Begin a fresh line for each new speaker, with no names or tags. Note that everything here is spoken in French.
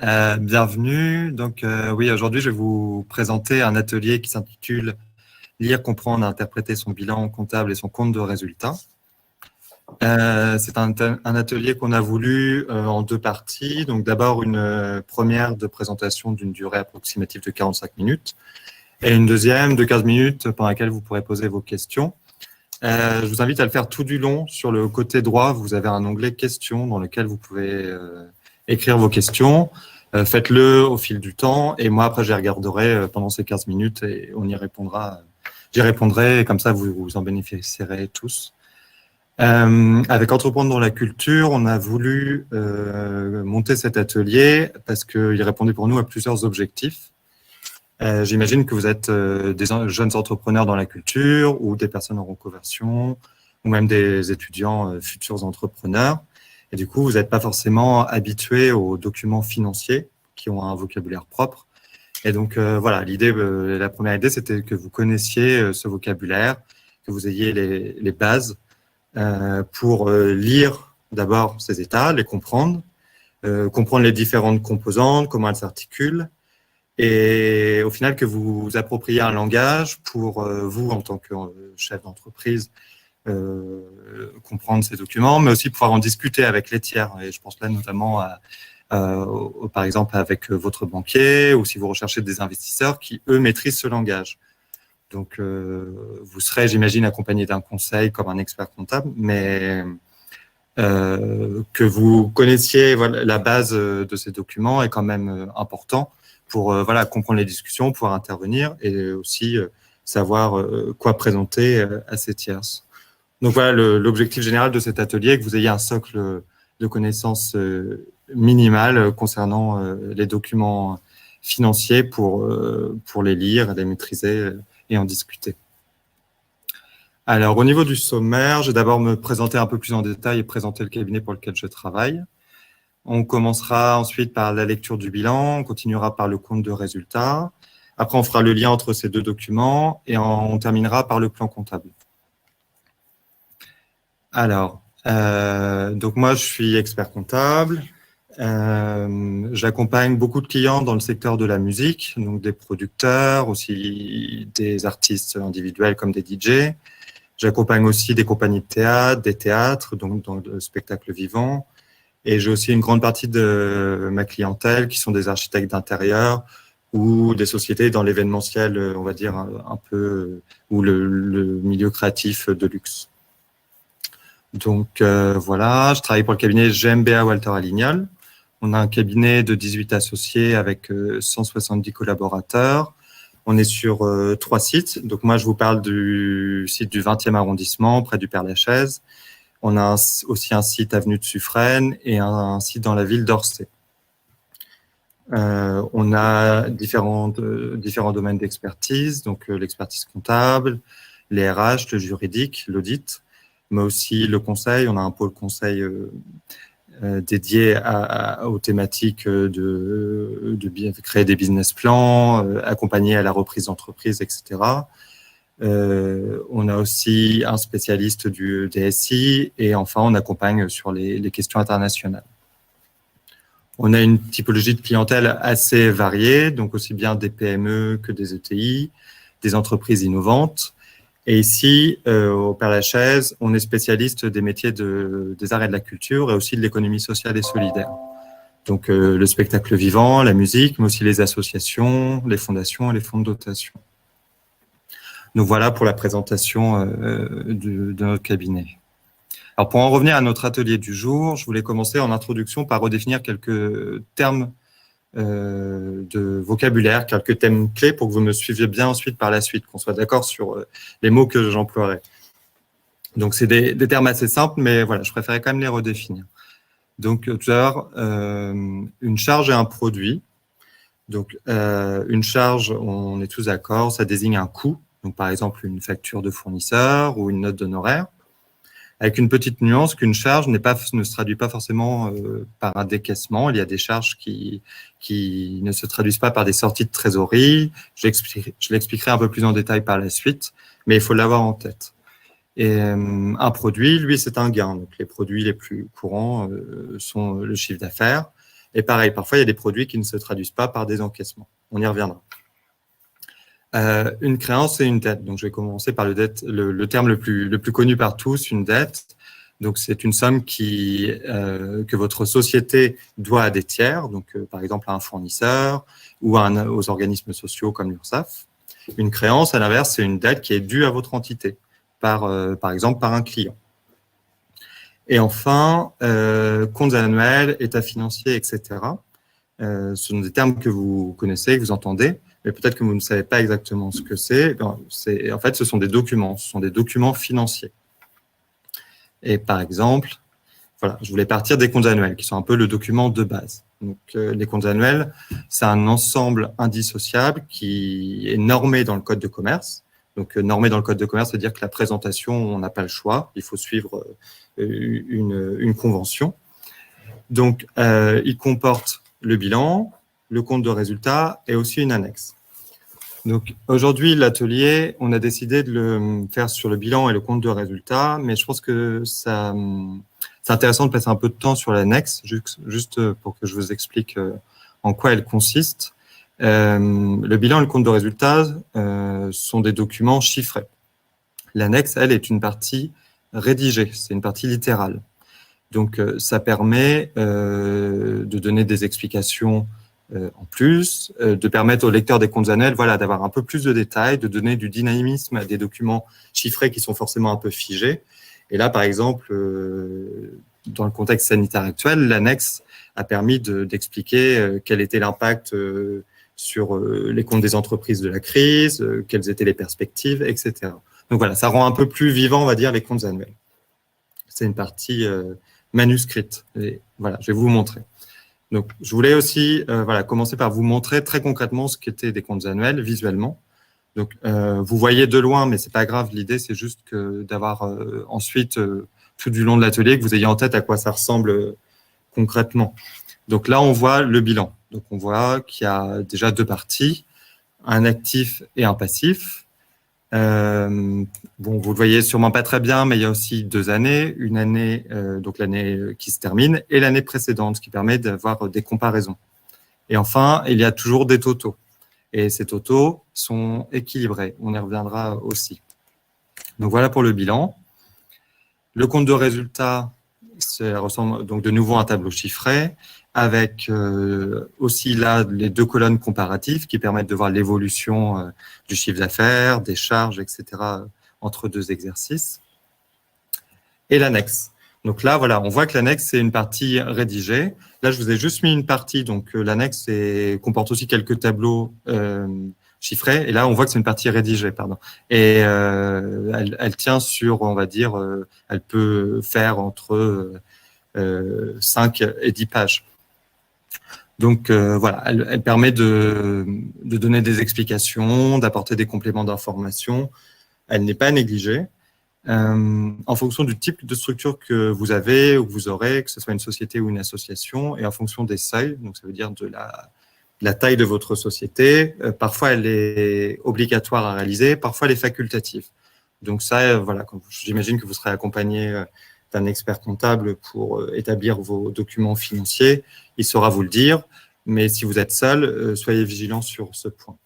Bienvenue. Oui, aujourd'hui, je vais vous présenter un atelier qui s'intitule Lire, comprendre, interpréter son bilan comptable et son compte de résultats. C'est un atelier qu'on a voulu en deux parties. Donc, d'abord, une première de présentation d'une durée approximative de 45 minutes et une deuxième de 15 minutes pendant laquelle vous pourrez poser vos questions. Je vous invite à le faire tout du long. Sur le côté droit, vous avez un onglet questions dans lequel vous pouvez écrire vos questions. Faites-le au fil du temps et moi, après, je les regarderai pendant ces 15 minutes et on y répondra. J'y répondrai et comme ça, vous en bénéficierez tous. Avec Entreprendre dans la culture, on a voulu monter cet atelier parce qu'il répondait pour nous à plusieurs objectifs. J'imagine que vous êtes des jeunes entrepreneurs dans la culture ou des personnes en reconversion ou même des étudiants futurs entrepreneurs. Et du coup, vous n'êtes pas forcément habitués aux documents financiers qui ont un vocabulaire propre. Et donc, voilà, la première idée, c'était que vous connaissiez ce vocabulaire, que vous ayez les bases pour lire d'abord ces états, les comprendre, comprendre les différentes composantes, comment elles s'articulent, et au final que vous vous appropriez un langage pour vous, en tant que chef d'entreprise, comprendre ces documents, mais aussi pouvoir en discuter avec les tiers. Et je pense là notamment par exemple avec votre banquier ou si vous recherchez des investisseurs qui, eux, maîtrisent ce langage. Donc, vous serez, j'imagine, accompagné d'un conseil comme un expert comptable, mais que vous connaissiez la base de ces documents est quand même important pour comprendre les discussions, pouvoir intervenir et aussi savoir quoi présenter à ces tierces. Donc voilà, l'objectif général de cet atelier est que vous ayez un socle de connaissances minimales concernant les documents financiers pour les lire, les maîtriser et en discuter. Alors, au niveau du sommaire, je vais d'abord me présenter un peu plus en détail et présenter le cabinet pour lequel je travaille. On commencera ensuite par la lecture du bilan, on continuera par le compte de résultats. Après, on fera le lien entre ces deux documents et on terminera par le plan comptable. Alors, donc moi, je suis expert comptable. J'accompagne beaucoup de clients dans le secteur de la musique, donc des producteurs, aussi des artistes individuels comme des DJ. J'accompagne aussi des compagnies de théâtre, des théâtres, donc dans le spectacle vivant. Et j'ai aussi une grande partie de ma clientèle qui sont des architectes d'intérieur ou des sociétés dans l'événementiel, on va dire, un peu, ou le milieu créatif de luxe. Donc voilà, je travaille pour le cabinet GmbH Walter Alignol. On a un cabinet de 18 associés avec 170 collaborateurs. On est sur 3 sites. Donc moi, je vous parle du site du 20e arrondissement, près du Père-Lachaise. On a aussi un site avenue de Suffren et un site dans la ville d'Orsay. On a différents domaines d'expertise, donc l'expertise comptable, les RH, le juridique, l'audit, mais aussi le conseil. On a un pôle conseil dédié aux thématiques de créer des business plans, accompagner à la reprise d'entreprise, etc. On a aussi un spécialiste du DSI et enfin, on accompagne sur les questions internationales. On a une typologie de clientèle assez variée, donc aussi bien des PME que des ETI, des entreprises innovantes. Et ici, au Père-Lachaise, on est spécialiste des métiers des arts et de la culture et aussi de l'économie sociale et solidaire. Donc, le spectacle vivant, la musique, mais aussi les associations, les fondations et les fonds de dotation. Donc, voilà pour la présentation de notre cabinet. Alors, pour en revenir à notre atelier du jour, je voulais commencer en introduction par redéfinir quelques termes de vocabulaire, quelques thèmes clés pour que vous me suiviez bien ensuite par la suite, qu'on soit d'accord sur les mots que j'emploierai. Donc, c'est des termes assez simples, mais voilà, je préférais quand même les redéfinir. Donc, tout d'abord, une charge et un produit. Donc, une charge, on est tous d'accord, ça désigne un coût. Donc, par exemple, une facture de fournisseur ou une note d'honoraire. Avec une petite nuance qu'une charge ne se traduit pas forcément par un décaissement. Il y a des charges qui ne se traduisent pas par des sorties de trésorerie. Je l'expliquerai un peu plus en détail par la suite, mais il faut l'avoir en tête. Et un produit, lui, c'est un gain. Donc, les produits les plus courants sont le chiffre d'affaires. Et pareil, parfois, il y a des produits qui ne se traduisent pas par des encaissements. On y reviendra. Une créance et une dette. Donc, je vais commencer par le terme le plus connu par tous, une dette. Donc, c'est une somme que votre société doit à des tiers, donc par exemple à un fournisseur ou aux organismes sociaux comme l'URSSAF. Une créance, à l'inverse, c'est une dette qui est due à votre entité, par exemple par un client. Et enfin, comptes annuels, état financier, etc. Ce sont des termes que vous connaissez, que vous entendez, mais peut-être que vous ne savez pas exactement ce que c'est. En fait, ce sont des documents financiers. Et par exemple, voilà, je voulais partir des comptes annuels, qui sont un peu le document de base. Donc, les comptes annuels, c'est un ensemble indissociable qui est normé dans le Code de commerce. Donc, normé dans le Code de commerce, c'est-à-dire que la présentation, on n'a pas le choix, il faut suivre une convention. Donc, il comporte le bilan, le compte de résultat et aussi une annexe. Donc, aujourd'hui, l'atelier, on a décidé de le faire sur le bilan et le compte de résultat, mais je pense que c'est intéressant de passer un peu de temps sur l'annexe, juste pour que je vous explique en quoi elle consiste. Le bilan et le compte de résultat sont des documents chiffrés. L'annexe, elle, est une partie rédigée, c'est une partie littérale. Donc, ça permet de donner des explications en plus, de permettre aux lecteurs des comptes annuels d'avoir un peu plus de détails, de donner du dynamisme à des documents chiffrés qui sont forcément un peu figés. Et là, par exemple, dans le contexte sanitaire actuel, l'annexe a permis d'expliquer quel était l'impact sur les comptes des entreprises de la crise, quelles étaient les perspectives, etc. Donc voilà, ça rend un peu plus vivant, on va dire, les comptes annuels. C'est une partie manuscrite. Et voilà, je vais vous montrer. Donc, je voulais aussi commencer par vous montrer très concrètement ce qu'étaient des comptes annuels visuellement. Donc, vous voyez de loin, mais c'est pas grave. L'idée, c'est juste d'avoir ensuite, tout du long de l'atelier, que vous ayez en tête à quoi ça ressemble concrètement. Donc là, on voit le bilan. Donc, on voit qu'il y a déjà deux parties, un actif et un passif. Bon, vous le voyez sûrement pas très bien, mais il y a aussi 2 années, une année, donc l'année qui se termine, et l'année précédente, ce qui permet d'avoir des comparaisons. Et enfin, il y a toujours des totaux. Et ces totaux sont équilibrés. On y reviendra aussi. Donc voilà pour le bilan. Le compte de résultat, ça ressemble donc de nouveau à un tableau chiffré, avec aussi là les 2 colonnes comparatives qui permettent de voir l'évolution du chiffre d'affaires, des charges, etc. entre 2 exercices. Et l'annexe. Donc là, voilà, on voit que l'annexe, c'est une partie rédigée. Là, je vous ai juste mis une partie, donc l'annexe comporte aussi quelques tableaux chiffrés. Et là, on voit que c'est une partie rédigée, pardon. Et elle tient sur, on va dire, elle peut faire entre 5 et 10 pages. Donc voilà, elle permet de donner des explications, d'apporter des compléments d'information. Elle n'est pas négligée. En fonction du type de structure que vous avez ou que vous aurez, que ce soit une société ou une association, et en fonction des seuils, donc ça veut dire de la taille de votre société, parfois elle est obligatoire à réaliser, parfois elle est facultative. Donc ça, voilà, j'imagine que vous serez accompagné d'un expert comptable pour établir vos documents financiers. Il saura vous le dire, mais si vous êtes seul, soyez vigilant sur ce point.